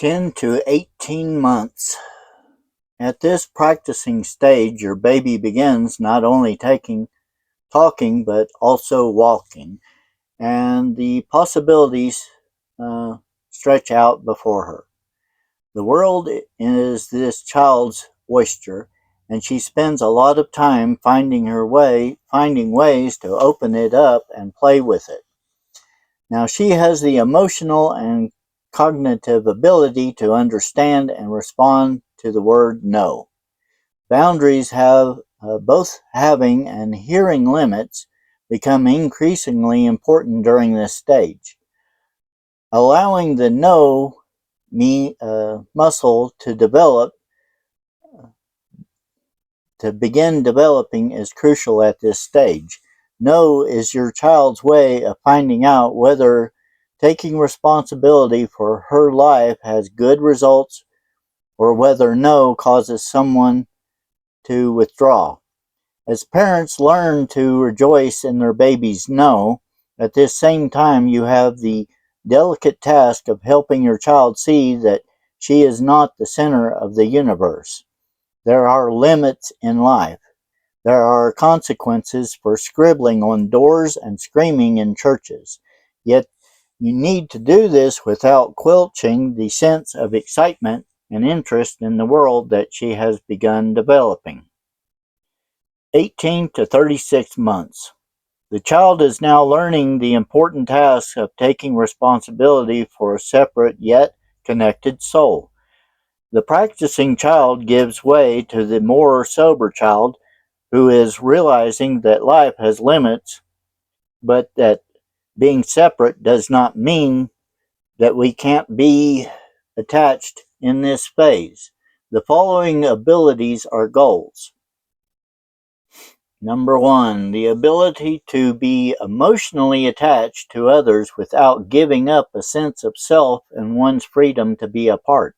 10 to 18 months. At this practicing stage, your baby begins not only talking, but also walking, and the possibilities stretch out before her. The world is this child's oyster, and she spends a lot of time finding ways to open it up and play with it. Now, she has the emotional and cognitive ability to understand and respond to the word no. Boundaries have both having and hearing limits become increasingly important during this stage. Allowing the no muscle to begin developing is crucial at this stage. No is your child's way of finding out whether taking responsibility for her life has good results or whether no causes someone to withdraw. As parents learn to rejoice in their baby's no, at this same time you have the delicate task of helping your child see that she is not the center of the universe. There are limits in life. There are consequences for scribbling on doors and screaming in churches. Yet you need to do this without squelching the sense of excitement and interest in the world that she has begun developing. 18 to 36 months. The child is now learning the important task of taking responsibility for a separate yet connected soul. The practicing child gives way to the more sober child who is realizing that life has limits, but that being separate does not mean that we can't be attached in this phase. The following abilities are goals. Number 1, the ability to be emotionally attached to others without giving up a sense of self and one's freedom to be apart.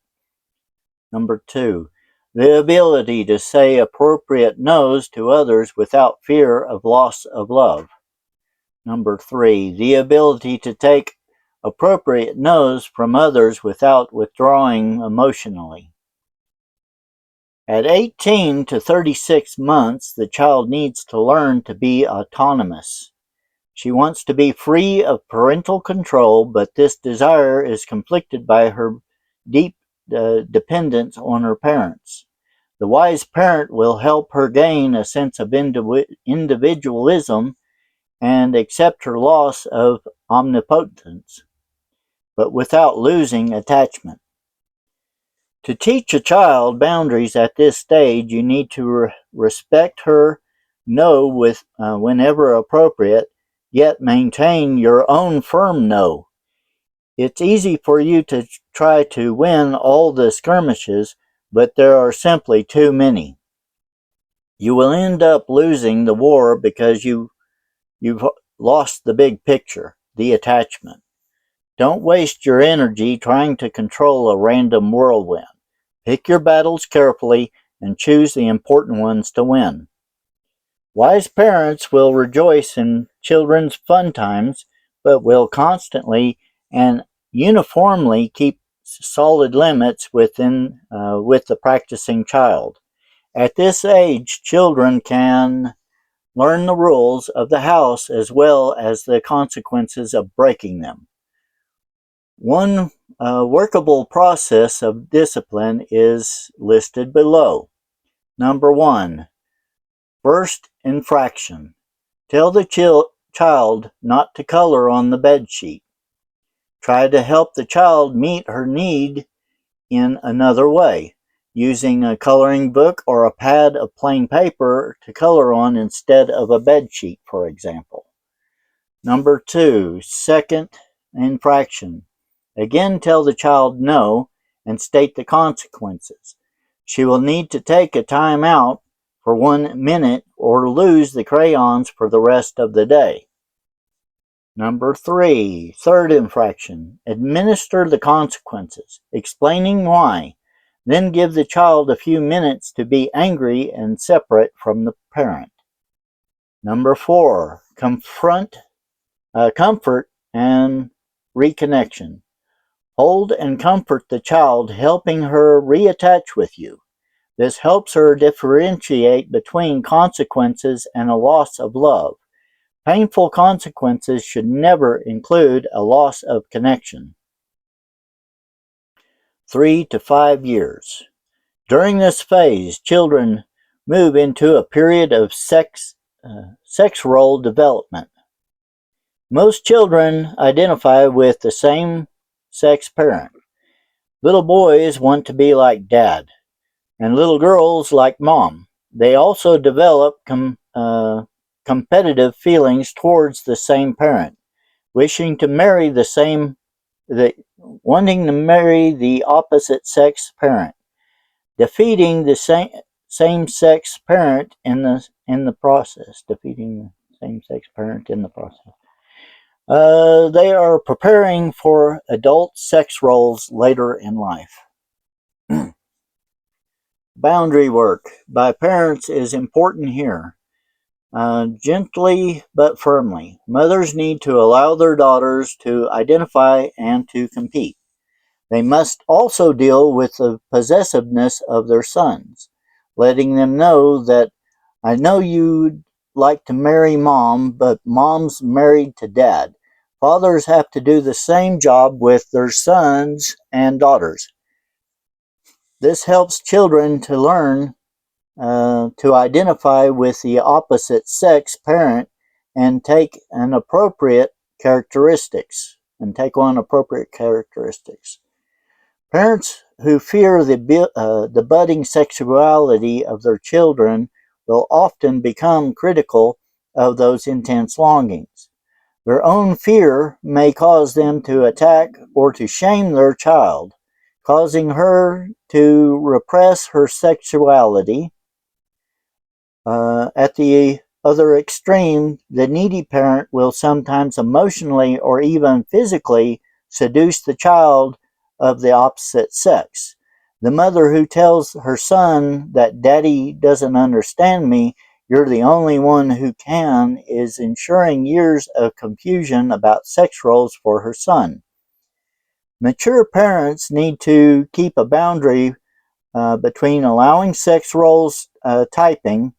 Number 2, the ability to say appropriate no's to others without fear of loss of love. Number 3, the ability to take appropriate no's from others without withdrawing emotionally. At 18 to 36 months, the child needs to learn to be autonomous. She wants to be free of parental control, but this desire is conflicted by her deep dependence on her parents. The wise parent will help her gain a sense of individualism and accept her loss of omnipotence, but without losing attachment. To teach a child boundaries at this stage, you need to respect her no whenever appropriate, yet maintain your own firm no. It's easy for you to try to win all the skirmishes, but there are simply too many. You will end up losing the war because you've lost the big picture, the attachment. Don't waste your energy trying to control a random whirlwind. Pick your battles carefully and choose the important ones to win. Wise parents will rejoice in children's fun times, but will constantly and uniformly keep solid limits with the practicing child. At this age, children can learn the rules of the house as well as the consequences of breaking them. One workable process of discipline is listed below. Number 1, first infraction. Tell the child not to color on the bed sheet. Try to help the child meet her need in another way, using a coloring book or a pad of plain paper to color on instead of a bed sheet, for example. Number 2, second infraction. Again, tell the child no and state the consequences. She will need to take a time out for 1 minute or lose the crayons for the rest of the day. Number 3, third infraction. Administer the consequences, explaining why. Then give the child a few minutes to be angry and separate from the parent. Number 4, comfort and reconnection. Hold and comfort the child, helping her reattach with you. This helps her differentiate between consequences and a loss of love. Painful consequences should never include a loss of connection. 3 to 5 years. During this phase, children move into a period of sex role development. Most children identify with the same sex parent. Little boys want to be like dad, and little girls like mom. They also develop competitive feelings towards the same parent, wishing to marry wanting to marry the opposite sex parent, defeating the same sex parent in the process. Defeating the same sex parent in the process. They are preparing for adult sex roles later in life. Boundary work by parents is important here. Gently but firmly, mothers need to allow their daughters to identify and to compete. They must also deal with the possessiveness of their sons, letting them know that I know you'd like to marry mom, but mom's married to dad. Fathers have to do the same job with their sons and daughters. This helps children to learn to identify with the opposite sex parent and take on appropriate characteristics. Parents who fear the budding sexuality of their children will often become critical of those intense longings. Their own fear may cause them to attack or to shame their child, causing her to repress her sexuality. At the other extreme, the needy parent will sometimes emotionally or even physically seduce the child of the opposite sex. The mother who tells her son that daddy doesn't understand me, you're the only one who can, is ensuring years of confusion about sex roles for her son. Mature parents need to keep a boundary between allowing sex roles typing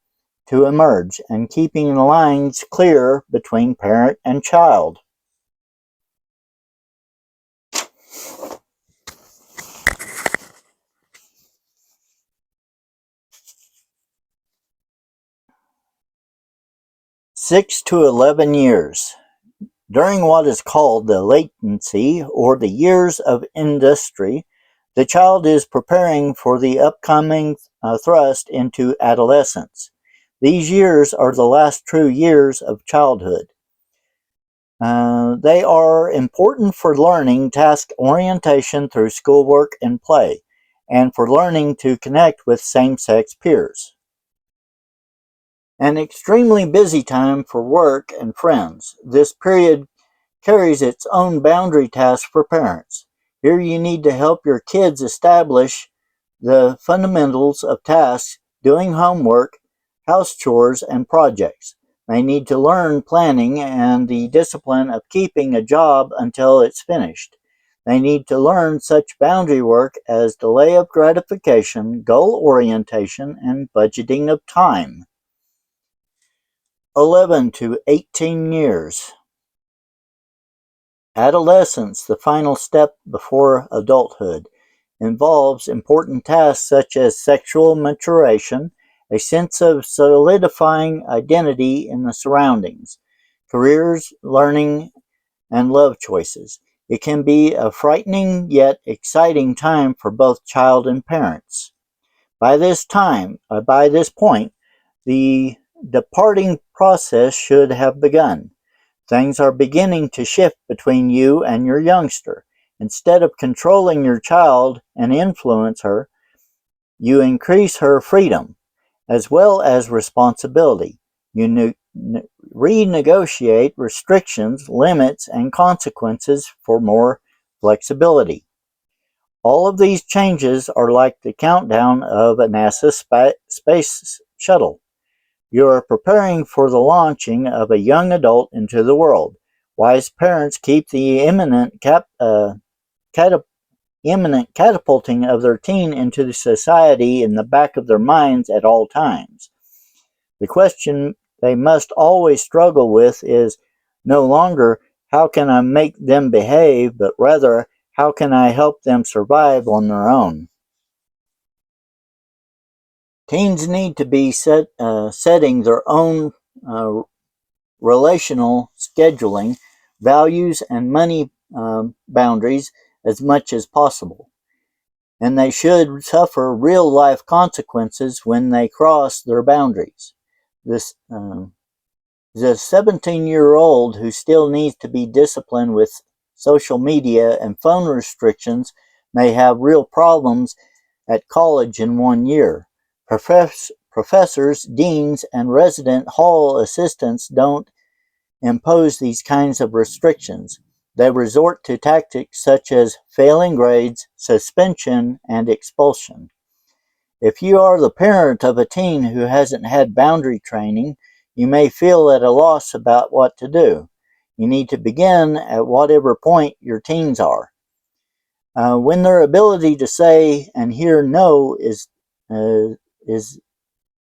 to emerge and keeping the lines clear between parent and child. Six to 11 years. During what is called the latency or the years of industry, the child is preparing for the upcoming thrust into adolescence. These years are the last true years of childhood. They are important for learning task orientation through schoolwork and play, and for learning to connect with same-sex peers. An extremely busy time for work and friends. This period carries its own boundary tasks for parents. Here you need to help your kids establish the fundamentals of tasks, doing homework, house chores, and projects. They need to learn planning and the discipline of keeping a job until it's finished. They need to learn such boundary work as delay of gratification, goal orientation, and budgeting of time. 11 to 18 years. Adolescence, the final step before adulthood, involves important tasks such as sexual maturation, a sense of solidifying identity in the surroundings, careers, learning, and love choices. It can be a frightening yet exciting time for both child and parents. By this point, the departing process should have begun. Things are beginning to shift between you and your youngster. Instead of controlling your child and influence her, you increase her freedom as well as responsibility. You renegotiate restrictions, limits, and consequences for more flexibility. All of these changes are like the countdown of a NASA space shuttle. You are preparing for the launching of a young adult into the world. Wise parents keep the imminent imminent catapulting of their teen into the society in the back of their minds at all times. The question they must always struggle with is no longer how can I make them behave, but rather how can I help them survive on their own. Teens need to be setting their own relational scheduling, values, and money boundaries as much as possible. And they should suffer real life consequences when they cross their boundaries. The 17-year-old who still needs to be disciplined with social media and phone restrictions may have real problems at college in 1 year. Professors, deans, and resident hall assistants don't impose these kinds of restrictions. They resort to tactics such as failing grades, suspension, and expulsion. If you are the parent of a teen who hasn't had boundary training, you may feel at a loss about what to do. You need to begin at whatever point your teens are. When their ability to say and hear no is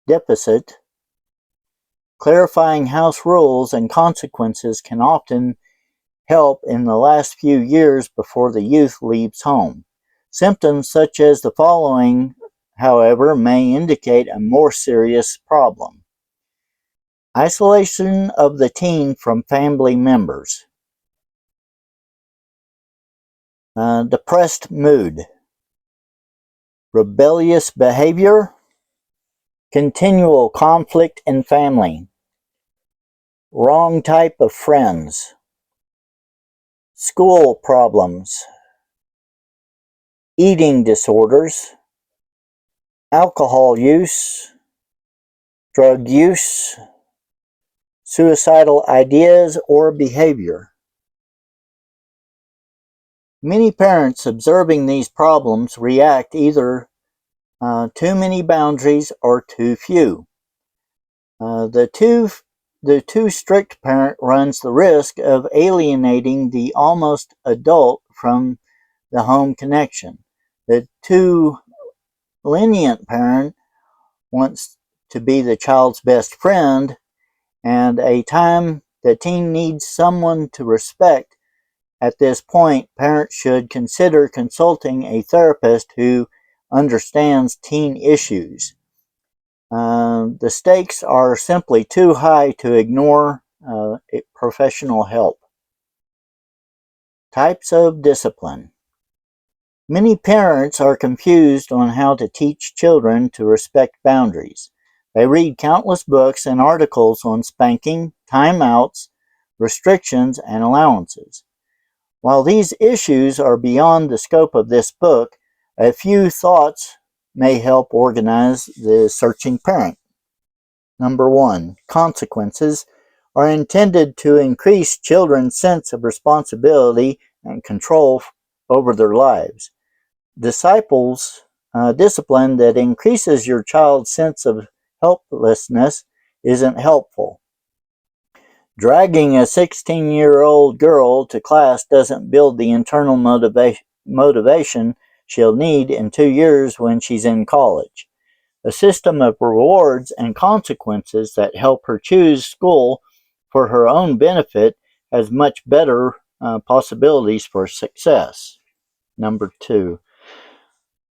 deficit, clarifying house rules and consequences can often help in the last few years before the youth leaves home. Symptoms such as the following, however, may indicate a more serious problem. Isolation of the teen from family members. Depressed mood. Rebellious behavior. Continual conflict in family. Wrong type of friends. School problems. Eating disorders. Alcohol use. Drug use. Suicidal ideas or behavior. Many parents observing these problems react either too many boundaries or too few. The too strict parent runs the risk of alienating the almost adult from the home connection. The too lenient parent wants to be the child's best friend, and a time the teen needs someone to respect. At this point, parents should consider consulting a therapist who understands teen issues. The stakes are simply too high to ignore professional help. Types of discipline. Many parents are confused on how to teach children to respect boundaries. They read countless books and articles on spanking, timeouts, restrictions, and allowances. While these issues are beyond the scope of this book, a few thoughts may help organize the searching parent. Number 1, consequences are intended to increase children's sense of responsibility and control over their lives. Discipline that increases your child's sense of helplessness isn't helpful. Dragging a 16-year-old girl to class doesn't build the internal motivation she'll need in 2 years when she's in college. A system of rewards and consequences that help her choose school for her own benefit has much better possibilities for success. Number 2,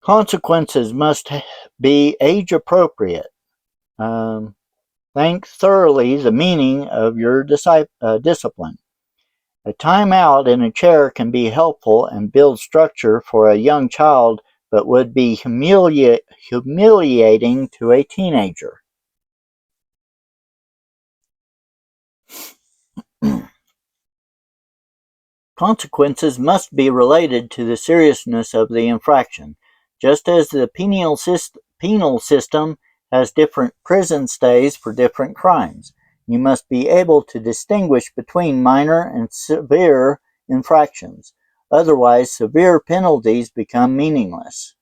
consequences must be age appropriate. Think thoroughly the meaning of your discipline. A timeout in a chair can be helpful and build structure for a young child, but would be humiliating to a teenager. Consequences must be related to the seriousness of the infraction. Just as the penal system has different prison stays for different crimes, you must be able to distinguish between minor and severe infractions. Otherwise, severe penalties become meaningless.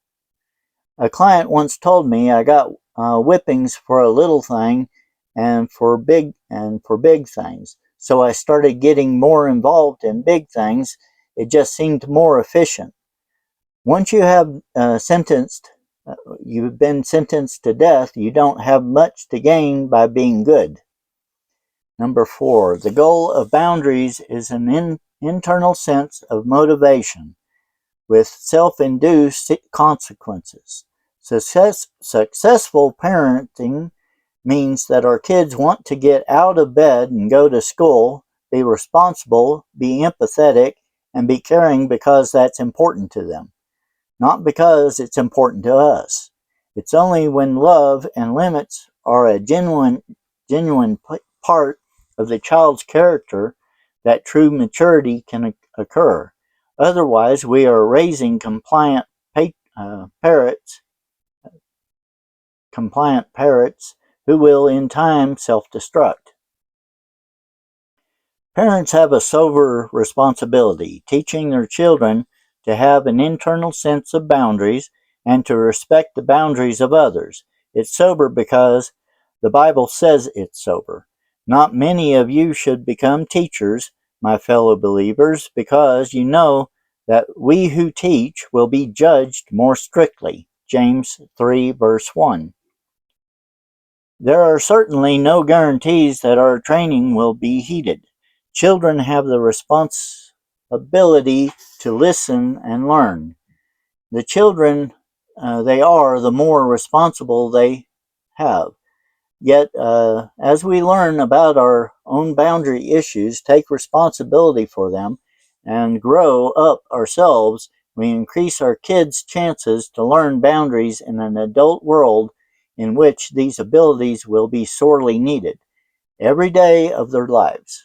A client once told me I got whippings for a little thing and for big things. So I started getting more involved in big things It just seemed more efficient. Once you have you've been sentenced to death, you don't have much to gain by being good. Number 4, the goal of boundaries is an internal sense of motivation with self-induced consequences. Successful parenting means that our kids want to get out of bed and go to school, be responsible, be empathetic, and be caring because that's important to them, not because it's important to us. It's only when love and limits are a genuine part of the child's character that true maturity can occur. Otherwise, we are raising compliant parrots who will in time self-destruct. Parents have a sober responsibility, teaching their children to have an internal sense of boundaries and to respect the boundaries of others. It's sober because the Bible says it's sober. Not many of you should become teachers, my fellow believers, because you know that we who teach will be judged more strictly. James 3 verse 1. There are certainly no guarantees that our training will be heeded. Children have the responsibility to listen and learn. The children they are, the more responsible they have. Yet, as we learn about our own boundary issues, take responsibility for them, and grow up ourselves, we increase our kids' chances to learn boundaries in an adult world in which these abilities will be sorely needed every day of their lives.